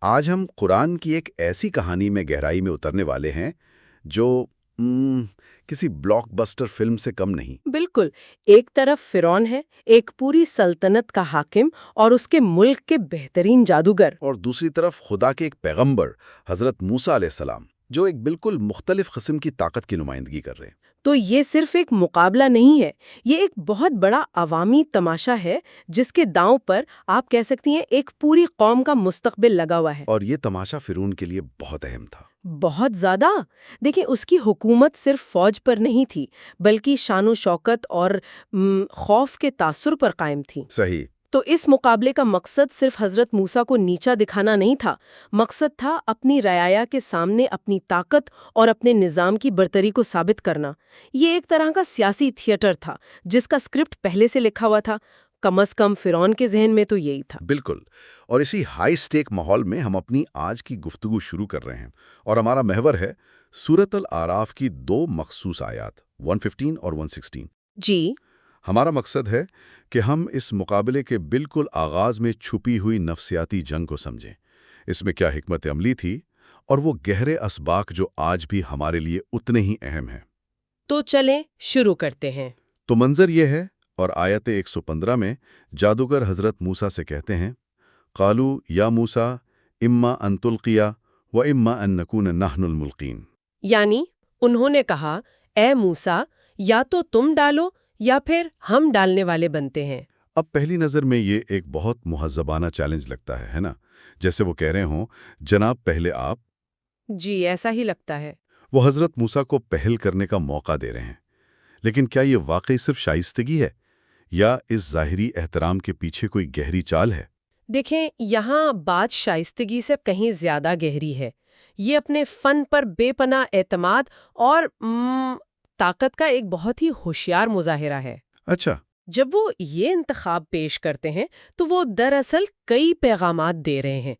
آج ہم قرآن کی ایک ایسی کہانی میں گہرائی میں اترنے والے ہیں جو کسی بلاک بسٹر فلم سے کم نہیں۔ بالکل، ایک طرف فرعون ہے، ایک پوری سلطنت کا حاکم اور اس کے ملک کے بہترین جادوگر۔ اور دوسری طرف خدا کے ایک پیغمبر حضرت موسیٰ علیہ السلام جو ایک بالکل مختلف قسم کی طاقت کی نمائندگی کر رہے ہیں۔ تو یہ صرف ایک مقابلہ نہیں ہے، یہ ایک بہت بڑا عوامی تماشا ہے جس کے داؤں پر آپ کہہ سکتی ہیں ایک پوری قوم کا مستقبل لگا ہوا ہے۔ اور یہ تماشا فرعون کے لیے بہت اہم تھا۔ بہت زیادہ۔ دیکھیں، اس کی حکومت صرف فوج پر نہیں تھی بلکہ شان و شوکت اور خوف کے تاثر پر قائم تھی۔ صحیح۔ تو اس مقابلے کا مقصد صرف حضرت موسیٰ کو نیچا دکھانا نہیں تھا، مقصد تھا اپنی رعایا کے سامنے اپنی طاقت اور اپنے نظام کی برتری کو ثابت کرنا۔ یہ ایک طرح کا سیاسی تھیٹر تھا جس کا اسکرپٹ پہلے سے لکھا ہوا تھا، کم از کم فرعون کے ذہن میں تو یہی تھا۔ بالکل، اور اسی ہائی سٹیک ماحول میں ہم اپنی آج کی گفتگو شروع کر رہے ہیں، اور ہمارا محور ہے سورۃ الاعراف کی دو مخصوص آیات 115 اور 116۔ جی، ہمارا مقصد ہے کہ ہم اس مقابلے کے بالکل آغاز میں چھپی ہوئی نفسیاتی جنگ کو سمجھیں، اس میں کیا حکمت عملی تھی اور وہ گہرے اسباق جو آج بھی ہمارے لیے اتنے ہی اہم ہیں۔ تو چلیں شروع کرتے ہیں۔ تو منظر یہ ہے، اور آیت 115 میں جادوگر حضرت موسیٰ سے کہتے ہیں، قالو یا موسیٰ اما ان تلقیا و اما ان نکون نحن الملقین۔ یعنی انہوں نے کہا، اے موسیٰ، یا تو تم ڈالو یا پھر ہم ڈالنے والے بنتے ہیں۔ اب پہلی نظر میں یہ ایک بہت مہذبانہ چیلنج لگتا ہے نا؟ جیسے وہ کہہ رہے ہوں، جناب پہلے آپ۔ جی، ایسا ہی لگتا ہے۔ وہ حضرت موسیٰ کو پہل کرنے کا موقع دے رہے ہیں، لیکن کیا یہ واقعی صرف شائستگی ہے یا اس ظاہری احترام کے پیچھے کوئی گہری چال ہے؟ دیکھیں، یہاں بات شائستگی سے کہیں زیادہ گہری ہے۔ یہ اپنے فن پر بے پناہ اعتماد اور طاقت کا ایک بہت ہی ہوشیار مظاہرہ ہے۔ اچھا۔ جب وہ یہ انتخاب پیش کرتے ہیں تو وہ دراصل کئی پیغامات دے رہے ہیں۔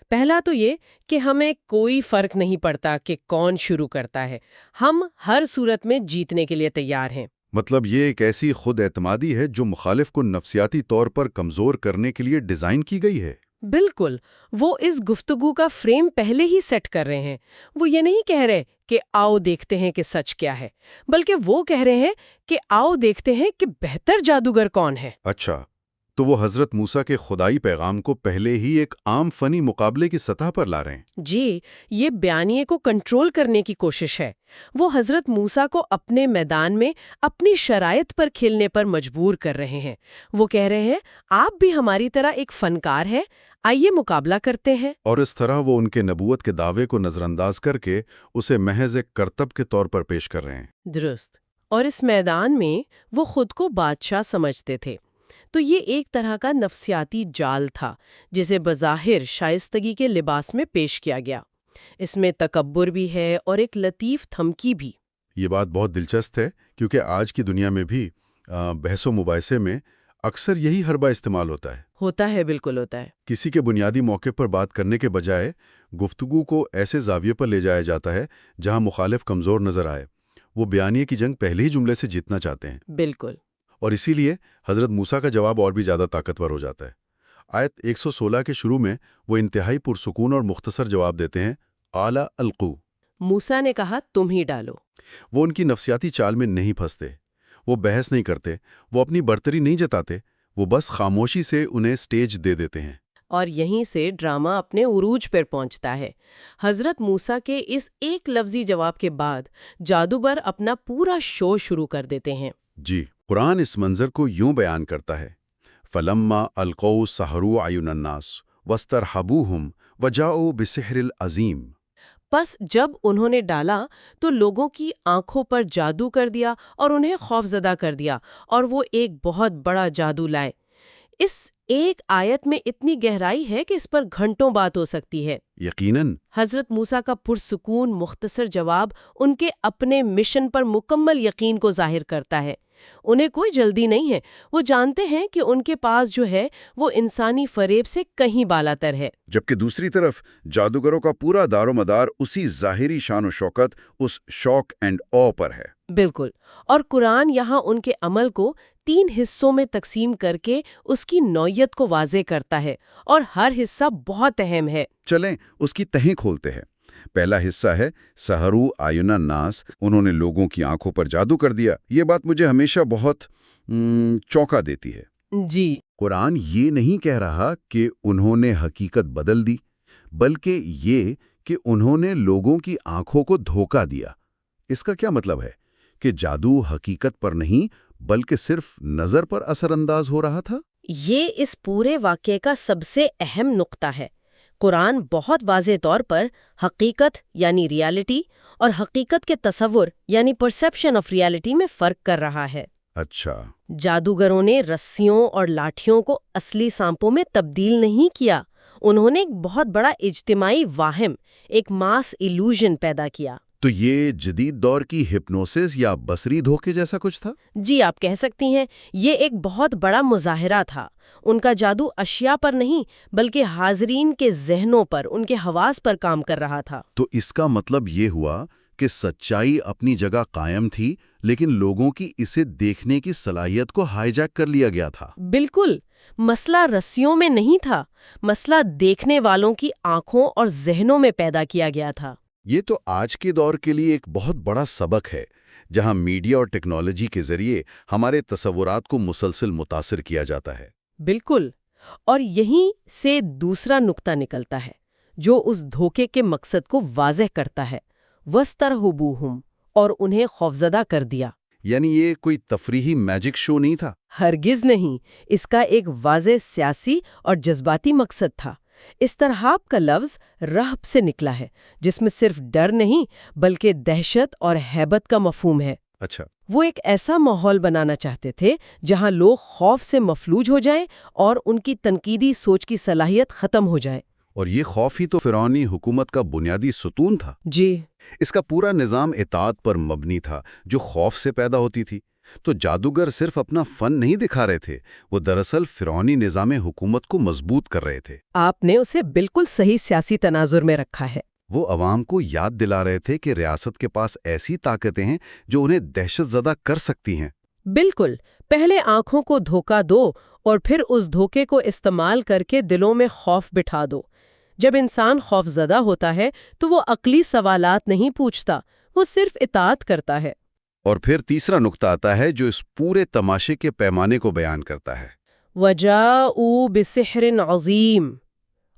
پہلا تو یہ کہ ہمیں کوئی فرق نہیں پڑتا کہ کون شروع کرتا ہے، ہم ہر صورت میں جیتنے کے لیے تیار ہیں۔ مطلب یہ ایک ایسی خود اعتمادی ہے جو مخالف کو نفسیاتی طور پر کمزور کرنے کے لیے ڈیزائن کی گئی ہے۔ بالکل، وہ اس گفتگو کا فریم پہلے ہی سیٹ کر رہے ہیں۔ وہ یہ نہیں کہہ رہے کہ آؤ دیکھتے ہیں کہ سچ کیا ہے، بلکہ وہ کہہ رہے ہیں کہ آؤ دیکھتے ہیں کہ بہتر جادوگر کون ہے۔ اچھا، تو وہ حضرت موسیٰ کے خدائی پیغام کو پہلے ہی ایک عام فنی مقابلے کی سطح پر لا رہے ہیں۔ جی، یہ بیانیے کو کنٹرول کرنے کی کوشش ہے۔ وہ حضرت موسیٰ کو اپنے میدان میں اپنی شرائط پر کھیلنے پر مجبور کر رہے ہیں۔ وہ کہہ رہے ہیں، آپ بھی ہماری طرح ایک فنکار ہیں، آئیے مقابلہ کرتے ہیں۔ اور اس طرح وہ ان کے نبوت کے دعوے کو نظر انداز کر کے اسے محض ایک کرتب کے طور پر پیش کر رہے ہیں۔ درست۔ اور اس میدان میں وہ خود کو بادشاہ سمجھتے تھے۔ تو یہ ایک طرح کا نفسیاتی جال تھا جسے بظاہر شائستگی کے لباس میں پیش کیا گیا۔ اس میں تکبر بھی ہے اور ایک لطیف دھمکی بھی۔ یہ بات بہت دلچسپ ہے کیونکہ آج کی دنیا میں بھی بحث و مباحثے میں اکثر یہی حربہ استعمال ہوتا ہے۔ ہوتا ہے، بالکل ہوتا ہے۔ کسی کے بنیادی موقع پر بات کرنے کے بجائے گفتگو کو ایسے زاویے پر لے جایا جاتا ہے جہاں مخالف کمزور نظر آئے۔ وہ بیانیے کی جنگ پہلے ہی جملے سے جیتنا چاہتے ہیں۔ بالکل۔ اور اسی لیے حضرت موسیٰ کا جواب اور بھی زیادہ طاقتور ہو جاتا ہے۔ آیت 116 کے شروع میں وہ انتہائی پرسکون اور مختصر جواب دیتے ہیں، اعلی القو۔ موسیٰ نے کہا، تم ہی ڈالو۔ وہ ان کی نفسیاتی چال میں نہیں پھنستے، وہ بحث نہیں کرتے، وہ اپنی برتری نہیں جتاتے، وہ بس خاموشی سے انہیں سٹیج دے دیتے ہیں۔ اور یہیں سے ڈرامہ اپنے عروج پر پہنچتا ہے۔ حضرت موسیٰ کے اس ایک لفظی جواب کے بعد جادوگر اپنا پورا شو شروع کر دیتے ہیں۔ جی، قرآن اس منظر کو یوں بیان کرتا ہے، فَلَمَّا أَلْقَوْا سَحَرُوا أَعْيُنَ النَّاسِ وَاسْتَرْهَبُوهُمْ وَجَاءُوا بِسِحْرٍ عَظِيمٍ۔ پس جب انہوں نے ڈالا تو لوگوں کی آنکھوں پر جادو کر دیا اور انہیں خوفزدہ کر دیا، اور وہ ایک بہت بڑا جادو لائے۔ اس ایک آیت میں اتنی گہرائی ہے کہ اس پر گھنٹوں بات ہو سکتی ہے۔ یقیناً۔ حضرت موسیٰ کا پرسکون مختصر جواب ان کے اپنے مشن پر مکمل یقین کو ظاہر کرتا ہے۔ انہیں کوئی جلدی نہیں ہے، وہ جانتے ہیں کہ ان کے پاس جو ہے وہ انسانی فریب سے کہیں بالاتر ہے۔ جبکہ دوسری طرف جادوگروں کا پورا دار و مدار اسی ظاہری شان و شوکت، اس شوق اینڈ او پر ہے۔ بالکل، اور قرآن یہاں ان کے عمل کو 3 حصوں میں تقسیم کر کے اس کی نوعیت کو واضح کرتا ہے، اور ہر حصہ بہت اہم ہے۔ چلیں اس کی تہیں کھولتے ہیں۔ پہلا حصہ ہے سحرو آیون الناس، انہوں نے لوگوں کی آنکھوں پر جادو کر دیا۔ یہ بات مجھے ہمیشہ بہت چونکا دیتی ہے۔ جی، قرآن یہ نہیں کہہ رہا کہ انہوں نے حقیقت بدل دی، بلکہ یہ کہ انہوں نے لوگوں کی آنکھوں کو دھوکہ دیا۔ اس کا کیا مطلب ہے؟ کہ جادو حقیقت پر نہیں بلکہ صرف نظر پر اثر انداز ہو رہا تھا؟ یہ اس پورے واقعے کا سب سے اہم نقطہ ہے۔ قرآن بہت واضح طور پر حقیقت یعنی ریالٹی اور حقیقت کے تصور یعنی پرسیپشن آف ریالٹی میں فرق کر رہا ہے۔ اچھا، جادوگروں نے رسیوں اور لاٹھیوں کو اصلی سانپوں میں تبدیل نہیں کیا، انہوں نے ایک بہت بڑا اجتماعی واہم، ایک ماس ایلوژن پیدا کیا۔ تو یہ جدید دور کی ہپنوسس یا بصری دھوکے جیسا کچھ تھا؟ جی، آپ کہہ سکتی ہیں، یہ ایک بہت بڑا مظاہرہ تھا۔ ان کا جادو اشیاء پر نہیں بلکہ حاضرین کے ذہنوں پر، ان کے حواس پر کام کر رہا تھا۔ تو اس کا مطلب یہ ہوا کہ سچائی اپنی جگہ قائم تھی، لیکن لوگوں کی اسے دیکھنے کی صلاحیت کو ہائی جیک کر لیا گیا تھا۔ بالکل، مسئلہ رسیوں میں نہیں تھا، مسئلہ دیکھنے والوں کی آنکھوں اور ذہنوں میں پیدا کیا گیا تھا۔ یہ تو آج کے دور کے لیے ایک بہت بڑا سبق ہے، جہاں میڈیا اور ٹیکنالوجی کے ذریعے ہمارے تصورات کو مسلسل متاثر کیا جاتا ہے۔ بالکل، اور یہیں سے دوسرا نقطہ نکلتا ہے جو اس دھوکے کے مقصد کو واضح کرتا ہے، وَاسْتَرْهَبُوهُمْ، اور انہیں خوفزدہ کر دیا۔ یعنی یہ کوئی تفریحی میجک شو نہیں تھا؟ ہرگز نہیں، اس کا ایک واضح سیاسی اور جذباتی مقصد تھا۔ استرہاب کا لفظ رہب سے نکلا ہے، جس میں صرف ڈر نہیں بلکہ دہشت اور ہیبت کا مفہوم ہے۔ اچھا، وہ ایک ایسا ماحول بنانا چاہتے تھے جہاں لوگ خوف سے مفلوج ہو جائیں اور ان کی تنقیدی سوچ کی صلاحیت ختم ہو جائے۔ اور یہ خوف ہی تو فرعونی حکومت کا بنیادی ستون تھا۔ جی، اس کا پورا نظام اطاعت پر مبنی تھا، جو خوف سے پیدا ہوتی تھی۔ تو جادوگر صرف اپنا فن نہیں دکھا رہے تھے، وہ دراصل فرعونی نظام حکومت کو مضبوط کر رہے تھے۔ آپ نے اسے بالکل صحیح سیاسی تناظر میں رکھا ہے۔ وہ عوام کو یاد دلا رہے تھے کہ ریاست کے پاس ایسی طاقتیں ہیں جو انہیں دہشت زدہ کر سکتی ہیں۔ بالکل، پہلے آنکھوں کو دھوکہ دو اور پھر اس دھوکے کو استعمال کر کے دلوں میں خوف بٹھا دو۔ جب انسان خوف زدہ ہوتا ہے تو وہ عقلی سوالات نہیں پوچھتا، وہ صرف اطاعت کرتا ہے۔ اور پھر تیسرا نقطہ آتا ہے جو اس پورے تماشے کے پیمانے کو بیان کرتا ہے۔ وَجَاءُوا بِسِحْرٍ عَظِيمٍ،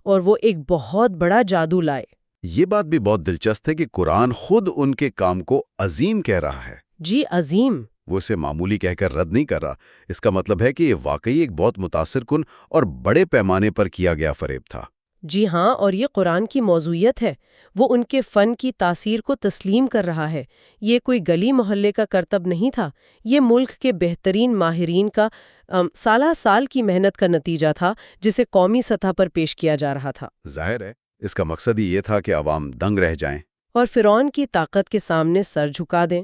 اور وہ ایک بہت بڑا جادو لائے۔ یہ بات بھی بہت دلچسپ ہے کہ قرآن خود ان کے کام کو عظیم کہہ رہا ہے۔ جی، عظیم۔ وہ اسے معمولی کہہ کر رد نہیں کر رہا۔ اس کا مطلب ہے کہ یہ واقعی ایک بہت متاثر کن اور بڑے پیمانے پر کیا گیا فریب تھا۔ جی ہاں، اور یہ قرآن کی موضوعیت ہے۔ وہ ان کے فن کی تاثیر کو تسلیم کر رہا ہے۔ یہ کوئی گلی محلے کا کرتب نہیں تھا، یہ ملک کے بہترین ماہرین کا سالہ سال کی محنت کا نتیجہ تھا، جسے قومی سطح پر پیش کیا جا رہا تھا۔ ظاہر ہے اس کا مقصد ہی یہ تھا کہ عوام دنگ رہ جائیں اور فرعون کی طاقت کے سامنے سر جھکا دیں۔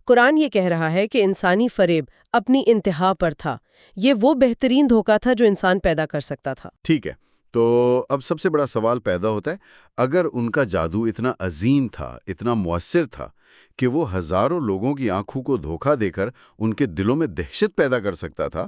قرآن یہ کہہ رہا ہے کہ انسانی فریب اپنی انتہا پر تھا۔ یہ وہ بہترین دھوکہ تھا جو انسان پیدا کر سکتا تھا۔ ٹھیک ہے، تو اب سب سے بڑا سوال پیدا ہوتا ہے، اگر ان کا جادو اتنا عظیم تھا، اتنا مؤثر تھا کہ وہ ہزاروں لوگوں کی آنکھوں کو دھوکہ دے کر ان کے دلوں میں دہشت پیدا کر سکتا تھا،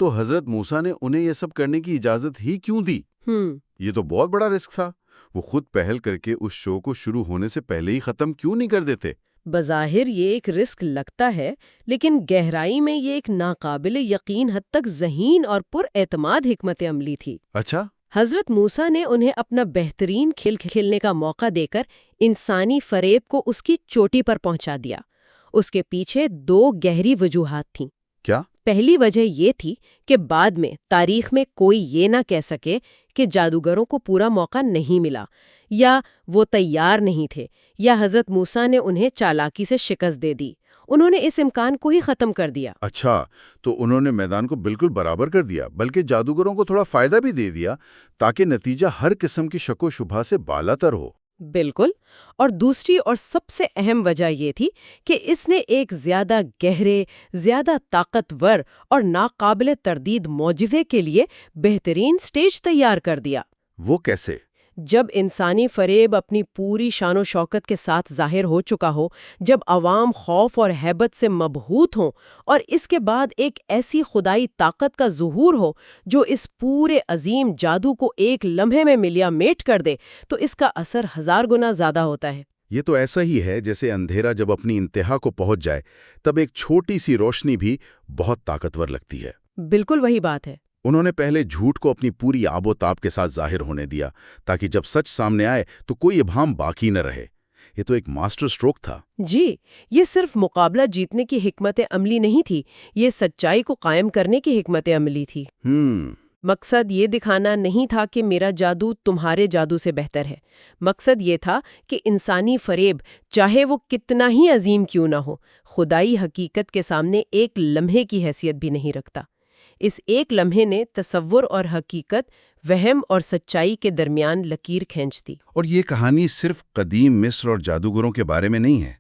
تو حضرت موسیٰ نے انہیں یہ سب کرنے کی اجازت ہی کیوں دی؟ یہ تو بہت بڑا رسک تھا۔ وہ خود پہل کر کے اس شو کو شروع ہونے سے پہلے ہی ختم کیوں نہیں کر دیتے؟ بظاہر یہ ایک رسک لگتا ہے، لیکن گہرائی میں یہ ایک ناقابل یقین حد تک ذہین اور پر اعتماد حکمت عملی تھی۔ اچھا، حضرت موسیٰ نے انہیں اپنا بہترین کھیل کھیلنے کا موقع دے کر انسانی فریب کو اس کی چوٹی پر پہنچا دیا۔ اس کے پیچھے 2 گہری وجوہات تھیں۔ کیا؟ پہلی وجہ یہ تھی کہ بعد میں تاریخ میں کوئی یہ نہ کہہ سکے کہ جادوگروں کو پورا موقع نہیں ملا، یا وہ تیار نہیں تھے، یا حضرت موسیٰ نے انہیں چالاکی سے شکست دے دی۔ انہوں نے اس امکان کو ہی ختم کر دیا۔ اچھا، تو انہوں نے میدان کو بالکل برابر کر دیا، بلکہ جادوگروں کو تھوڑا فائدہ بھی دے دیا تاکہ نتیجہ ہر قسم کی شک و شبہ سے بالاتر ہو۔ بالکل، اور دوسری اور سب سے اہم وجہ یہ تھی کہ اس نے ایک زیادہ گہرے، زیادہ طاقتور اور ناقابل تردید معجزے کے لیے بہترین سٹیج تیار کر دیا۔ وہ کیسے؟ جب انسانی فریب اپنی پوری شان و شوکت کے ساتھ ظاہر ہو چکا ہو، جب عوام خوف اور ہیبت سے مبہوت ہوں، اور اس کے بعد ایک ایسی خدائی طاقت کا ظہور ہو جو اس پورے عظیم جادو کو ایک لمحے میں ملیا میٹ کر دے، تو اس کا اثر 1000 گنا زیادہ ہوتا ہے۔ یہ تو ایسا ہی ہے جیسے اندھیرا جب اپنی انتہا کو پہنچ جائے تب ایک چھوٹی سی روشنی بھی بہت طاقتور لگتی ہے۔ بالکل وہی بات ہے۔ انہوں نے پہلے جھوٹ کو اپنی پوری آب و تاب کے ساتھ ظاہر ہونے دیا تاکہ جب سچ سامنے آئے تو کوئی ابہام باقی نہ رہے۔ یہ تو ایک ماسٹر سٹروک تھا۔ جی، یہ صرف مقابلہ جیتنے کی حکمت عملی نہیں تھی، یہ سچائی کو قائم کرنے کی حکمت عملی تھی۔ مقصد یہ دکھانا نہیں تھا کہ میرا جادو تمہارے جادو سے بہتر ہے۔ مقصد یہ تھا کہ انسانی فریب، چاہے وہ کتنا ہی عظیم کیوں نہ ہو، خدائی حقیقت کے سامنے ایک لمحے کی حیثیت بھی نہیں رکھتا۔ اس ایک لمحے نے تصور اور حقیقت، وہم اور سچائی کے درمیان لکیر کھینچ دی۔ اور یہ کہانی صرف قدیم مصر اور جادوگروں کے بارے میں نہیں ہے،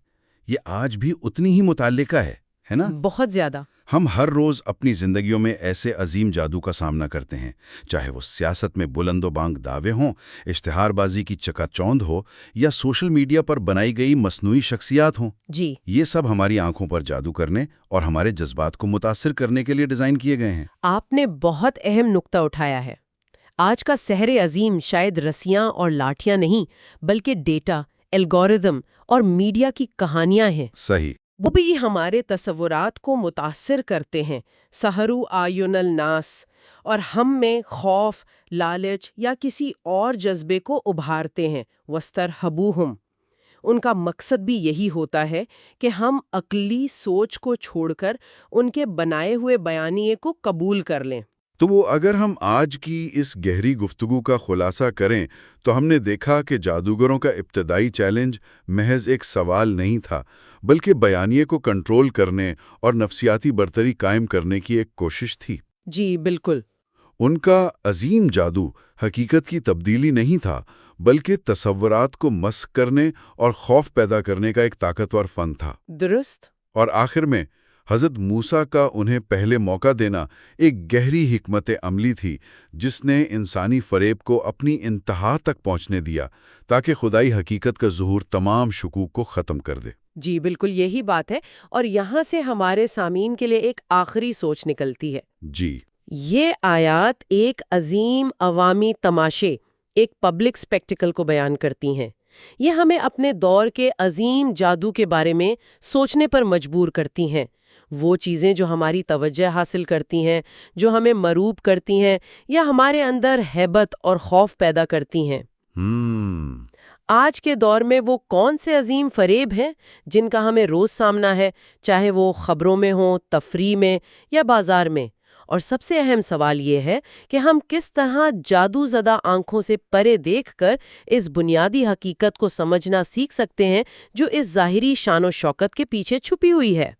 یہ آج بھی اتنی ہی متعلقہ ہے نا؟ بہت زیادہ۔ ہم ہر روز اپنی زندگیوں میں ایسے عظیم جادو کا سامنا کرتے ہیں، چاہے وہ سیاست میں بلند و بانگ دعوے ہوں، اشتہار بازی کی چکا چوند ہو، یا سوشل میڈیا پر بنائی گئی مصنوعی شخصیات ہوں۔ جی، یہ سب ہماری آنکھوں پر جادو کرنے اور ہمارے جذبات کو متاثر کرنے کے لیے ڈیزائن کیے گئے ہیں۔ آپ نے بہت اہم نقطہ اٹھایا ہے۔ آج کا سحر عظیم شاید رسیاں اور لاٹھیاں نہیں، بلکہ ڈیٹا، الگورتھم اور میڈیا کی کہانیاں ہیں۔ صحیح۔ وہ بھی ہمارے تصورات کو متاثر کرتے ہیں، سحرو آیون الناس، اور ہم میں خوف، لالچ یا کسی اور جذبے کو ابھارتے ہیں۔ وسترہبوہم، ان کا مقصد بھی یہی ہوتا ہے کہ ہم عقلی سوچ کو چھوڑ کر ان کے بنائے ہوئے بیانیے کو قبول کر لیں۔ تو وہ اگر ہم آج کی اس گہری گفتگو کا خلاصہ کریں تو ہم نے دیکھا کہ جادوگروں کا ابتدائی چیلنج محض ایک سوال نہیں تھا، بلکہ بیانیے کو کنٹرول کرنے اور نفسیاتی برتری قائم کرنے کی ایک کوشش تھی۔ جی بالکل۔ ان کا عظیم جادو حقیقت کی تبدیلی نہیں تھا، بلکہ تصورات کو مسخ کرنے اور خوف پیدا کرنے کا ایک طاقتور فن تھا۔ درست۔ اور آخر میں حضرت موسیٰ کا انہیں پہلے موقع دینا ایک گہری حکمت عملی تھی جس نے انسانی فریب کو اپنی انتہا تک پہنچنے دیا تاکہ خدائی حقیقت کا ظہور تمام شکوک کو ختم کر دے۔ جی بالکل یہی بات ہے، اور یہاں سے ہمارے سامعین کے لیے ایک آخری سوچ نکلتی ہے۔ جی، یہ آیات ایک عظیم عوامی تماشے، ایک پبلک سپیکٹیکل کو بیان کرتی ہیں۔ یہ ہمیں اپنے دور کے عظیم جادو کے بارے میں سوچنے پر مجبور کرتی ہیں۔ وہ چیزیں جو ہماری توجہ حاصل کرتی ہیں، جو ہمیں مروب کرتی ہیں یا ہمارے اندر ہیبت اور خوف پیدا کرتی ہیں۔ آج کے دور میں وہ کون سے عظیم فریب ہیں جن کا ہمیں روز سامنا ہے، چاہے وہ خبروں میں ہوں، تفریح میں یا بازار میں؟ اور سب سے اہم سوال یہ ہے کہ ہم کس طرح جادو زدہ آنکھوں سے پرے دیکھ کر اس بنیادی حقیقت کو سمجھنا سیکھ سکتے ہیں جو اس ظاہری شان و شوکت کے پیچھے چھپی ہوئی ہے۔